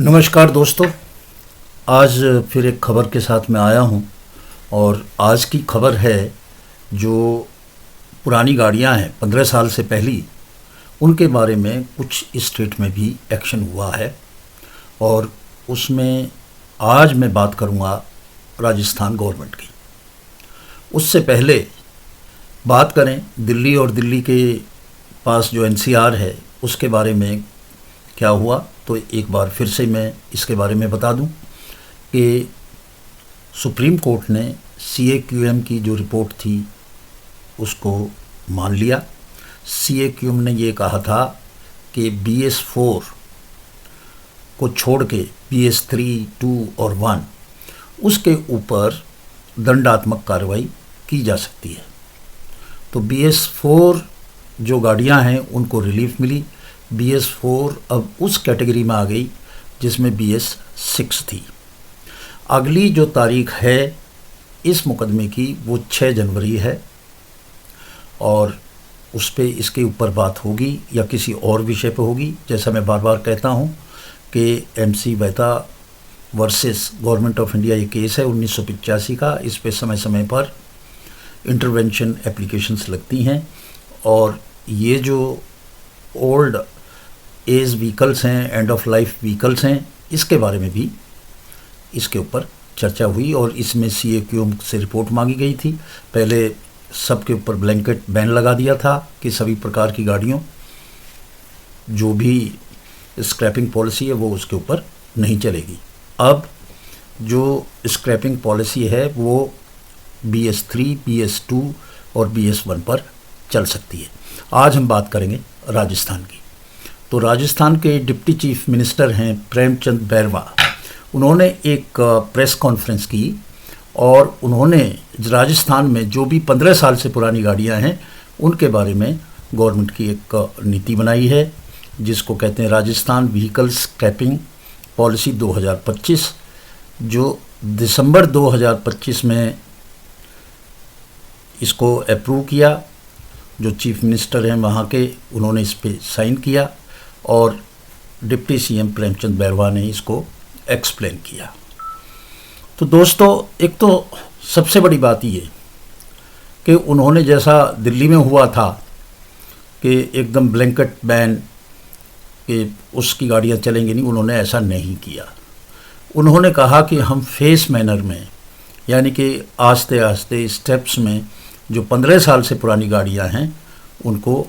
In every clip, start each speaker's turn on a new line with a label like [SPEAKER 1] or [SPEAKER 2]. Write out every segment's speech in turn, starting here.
[SPEAKER 1] नमस्कार दोस्तों। आज फिर एक खबर के साथ मैं आया हूं और आज की खबर है जो पुरानी गाड़ियां हैं 15 साल से पहली, उनके बारे में कुछ स्टेट में भी एक्शन हुआ है और उसमें आज मैं बात करूंगा राजस्थान गवर्नमेंट की। उससे पहले बात करें दिल्ली और दिल्ली के पास जो एनसीआर है उसके बारे में क्या हुआ, तो एक बार फिर से मैं इसके बारे में बता दूं कि सुप्रीम कोर्ट ने CAQM की जो रिपोर्ट थी उसको मान लिया। CAQM ने ये कहा था कि BS4 को छोड़ के BS3, 2 और 1 उसके ऊपर दंडात्मक कार्रवाई की जा सकती है। तो BS4 जो गाड़ियां हैं उनको रिलीफ मिली। BS4 अब उस कैटेगरी में आ गई जिसमें BS6 थी। अगली जो तारीख है इस मुकदमे की वो 6 जनवरी है और उस पे इसके ऊपर बात होगी या किसी और विषय पे होगी। जैसा मैं बार बार कहता हूँ कि MC Mehta versus government of India ये केस है 1985 का। इस पे समय समय पर इंटरवेंशन एप्लीकेशंस लगती हैं और ये जो ओल्ड एज व्हीकल्स हैं, एंड ऑफ लाइफ व्हीकल्स हैं, इसके बारे में भी इसके ऊपर चर्चा हुई और इसमें CAQM से रिपोर्ट मांगी गई थी। पहले सबके ऊपर ब्लैंकेट बैन लगा दिया था कि सभी प्रकार की गाड़ियों जो भी स्क्रैपिंग पॉलिसी है वो उसके ऊपर नहीं चलेगी। अब जो स्क्रैपिंग पॉलिसी है वो BS3, BS2 और BS1 पर चल सकती है। आज हम बात करेंगे राजस्थान की। तो राजस्थान के डिप्टी चीफ मिनिस्टर हैं प्रेमचंद बैरवा। उन्होंने एक प्रेस कॉन्फ्रेंस की और उन्होंने राजस्थान में जो भी 15 साल से पुरानी गाड़ियां हैं उनके बारे में गवर्नमेंट की एक नीति बनाई है जिसको कहते हैं राजस्थान व्हीकल स्क्रैपिंग पॉलिसी 2025, जो दिसंबर 2025 में इसको अप्रूव किया। जो चीफ मिनिस्टर हैं वहाँ के, उन्होंने इस पे साइन किया और डिप्टी CM प्रेमचंद बैरवा ने इसको एक्सप्लेन किया। तो दोस्तों, एक तो सबसे बड़ी बात ये कि उन्होंने जैसा दिल्ली में हुआ था कि एकदम ब्लैंकेट बैन कि उसकी गाड़ियाँ चलेंगी नहीं, उन्होंने ऐसा नहीं किया। उन्होंने कहा कि हम फेस मैनर में, यानी कि आस्ते आस्ते स्टेप्स में जो 15 साल से पुरानी गाड़ियां हैं उनको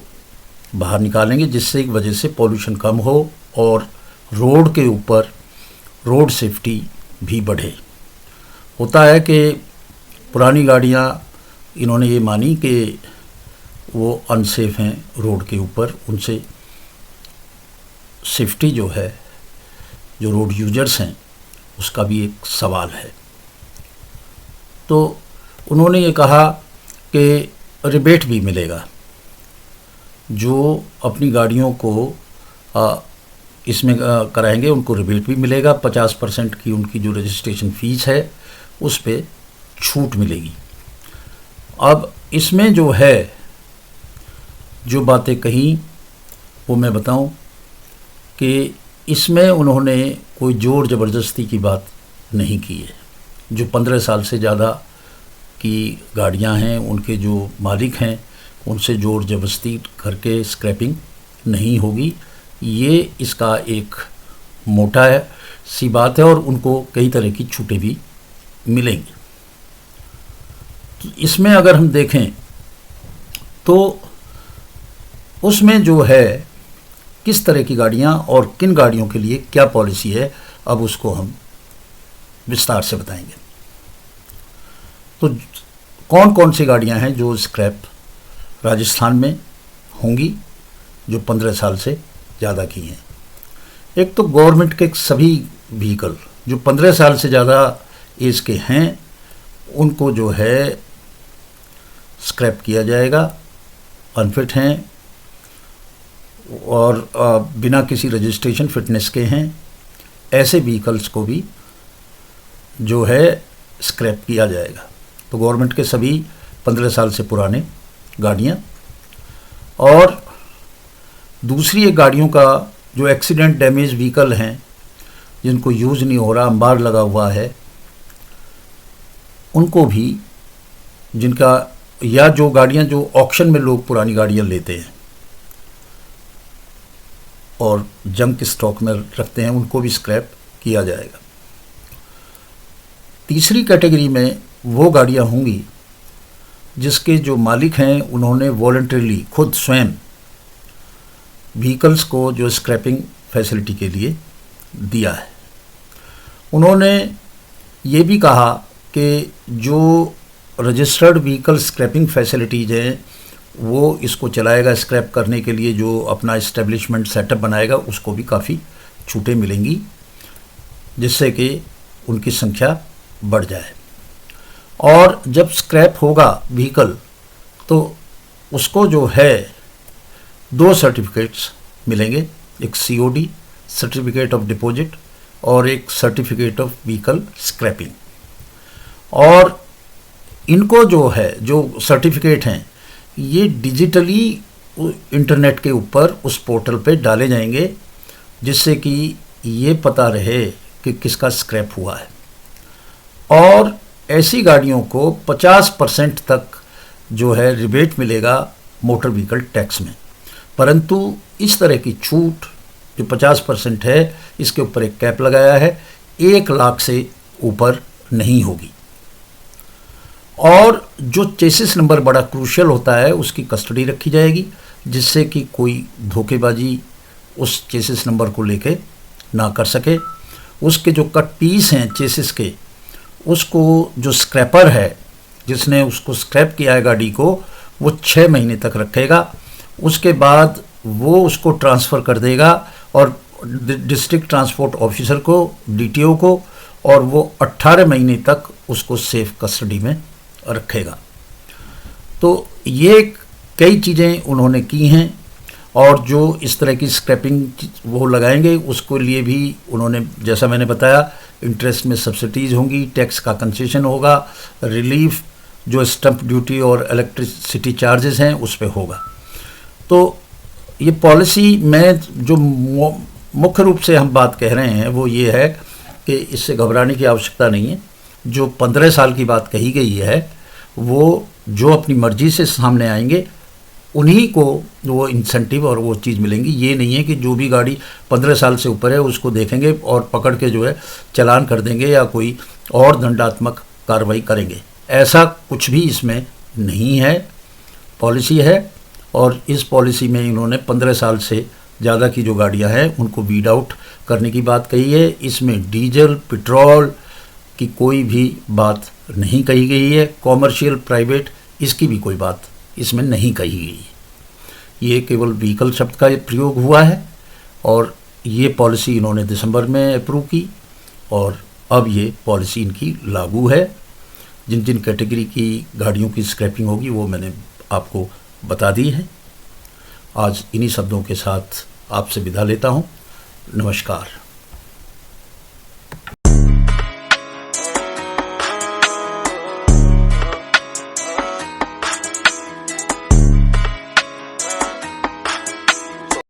[SPEAKER 1] बाहर निकालेंगे, जिससे एक वजह से पॉल्यूशन कम हो और रोड के ऊपर रोड सेफ्टी भी बढ़े। होता है कि पुरानी गाड़ियां इन्होंने ये मानी कि वो अनसेफ हैं रोड के ऊपर, उनसे सेफ्टी जो है, जो रोड यूजर्स हैं, उसका भी एक सवाल है। तो उन्होंने ये कहा कि रिबेट भी मिलेगा। जो अपनी गाड़ियों को इसमें कराएंगे उनको रिबेट भी मिलेगा। 50% की उनकी जो रजिस्ट्रेशन फ़ीस है उस पे छूट मिलेगी। अब इसमें जो है, जो बातें कहीं वो मैं बताऊं कि इसमें उन्होंने कोई ज़ोर ज़बरदस्ती की बात नहीं की है। जो 15 साल से ज़्यादा की गाड़ियां हैं उनके जो मालिक हैं उनसे ज़ोर ज़बरदस्ती करके स्क्रैपिंग नहीं होगी। ये इसका एक मोटा है सी बात है और उनको कई तरह की छूटें भी मिलेंगी। तो इसमें अगर हम देखें तो उसमें जो है किस तरह की गाड़ियां और किन गाड़ियों के लिए क्या पॉलिसी है, अब उसको हम विस्तार से बताएंगे। तो कौन कौन सी गाड़ियां हैं जो स्क्रैप राजस्थान में होंगी जो 15 साल से ज़्यादा की हैं। एक तो गवर्नमेंट के सभी व्हीकल जो 15 साल से ज़्यादा एज के हैं उनको जो है स्क्रैप किया जाएगा। अनफिट हैं और बिना किसी रजिस्ट्रेशन फिटनेस के हैं, ऐसे व्हीकल्स को भी जो है स्क्रैप किया जाएगा। तो गवर्नमेंट के सभी 15 साल से पुराने गाड़ियाँ। और दूसरी एक गाड़ियों का जो एक्सीडेंट डैमेज व्हीकल हैं जिनको यूज़ नहीं हो रहा, अंबार लगा हुआ है, उनको भी, जिनका, या जो गाड़ियां जो ऑक्शन में लोग पुरानी गाड़ियां लेते हैं और जंक स्टॉक में रखते हैं, उनको भी स्क्रैप किया जाएगा। तीसरी कैटेगरी में वो गाड़ियां होंगी जिसके जो मालिक हैं उन्होंने वॉलंटरीली खुद स्वयं व्हीकल्स को जो स्क्रैपिंग फैसिलिटी के लिए दिया है। उन्होंने ये भी कहा कि जो रजिस्टर्ड व्हीकल स्क्रैपिंग फैसिलिटीज़ हैं वो इसको चलाएगा, स्क्रैप करने के लिए जो अपना इस्टेब्लिशमेंट सेटअप बनाएगा उसको भी काफ़ी छूटें मिलेंगी, जिससे कि उनकी संख्या बढ़ जाए। और जब स्क्रैप होगा व्हीकल तो उसको जो है 2 सर्टिफिकेट्स मिलेंगे, एक COD सर्टिफिकेट ऑफ डिपॉजिट और एक सर्टिफिकेट ऑफ व्हीकल स्क्रैपिंग। और इनको जो है, जो सर्टिफिकेट हैं, ये डिजिटली इंटरनेट के ऊपर उस पोर्टल पे डाले जाएंगे, जिससे कि ये पता रहे कि किसका स्क्रैप हुआ है। और ऐसी गाड़ियों को 50% तक जो है रिबेट मिलेगा मोटर व्हीकल टैक्स में, परंतु इस तरह की छूट जो 50% है, इसके ऊपर एक कैप लगाया है, 1 लाख से ऊपर नहीं होगी। और जो चेसिस नंबर बड़ा क्रूशियल होता है उसकी कस्टडी रखी जाएगी, जिससे कि कोई धोखेबाजी उस चेसिस नंबर को लेके ना कर सके। उसके जो कट पीस हैं चेसिस के, उसको जो स्क्रैपर है जिसने उसको स्क्रैप किया है गाड़ी को, वो 6 महीने तक रखेगा। उसके बाद वो उसको ट्रांसफ़र कर देगा और डिस्ट्रिक्ट ट्रांसपोर्ट ऑफिसर को, DTO को, और वो 18 महीने तक उसको सेफ कस्टडी में रखेगा। तो ये कई चीज़ें उन्होंने की हैं। और जो इस तरह की स्क्रैपिंग वो लगाएंगे उसको लिए भी उन्होंने, जैसा मैंने बताया, इंटरेस्ट में सब्सिडीज़ होंगी, टैक्स का कंसेशन होगा, रिलीफ जो स्टम्प ड्यूटी और इलेक्ट्रिसिटी चार्जेस हैं उस पे होगा। तो ये पॉलिसी में जो मुख्य रूप से हम बात कह रहे हैं वो ये है कि इससे घबराने की आवश्यकता नहीं है। जो 15 साल की बात कही गई है वो जो अपनी मर्जी से सामने आएंगे उन्हीं को वो इंसेंटिव और वो चीज़ मिलेंगी। ये नहीं है कि जो भी गाड़ी 15 साल से ऊपर है उसको देखेंगे और पकड़ के जो है चालान कर देंगे या कोई और दंडात्मक कार्रवाई करेंगे, ऐसा कुछ भी इसमें नहीं है। पॉलिसी है और इस पॉलिसी में इन्होंने 15 साल से ज़्यादा की जो गाड़ियां हैं उनको वीड आउट करने की बात कही है। इसमें डीजल, पेट्रोल की कोई भी बात नहीं कही गई है। कॉमर्शियल, प्राइवेट, इसकी भी कोई बात इसमें नहीं कही गई। ये केवल व्हीकल शब्द का प्रयोग हुआ है और ये पॉलिसी इन्होंने दिसंबर में अप्रूव की और अब ये पॉलिसी इनकी लागू है। जिन जिन कैटेगरी की गाड़ियों की स्क्रैपिंग होगी वो मैंने आपको बता दी है। आज इन्हीं शब्दों के साथ आपसे विदा लेता हूँ। नमस्कार।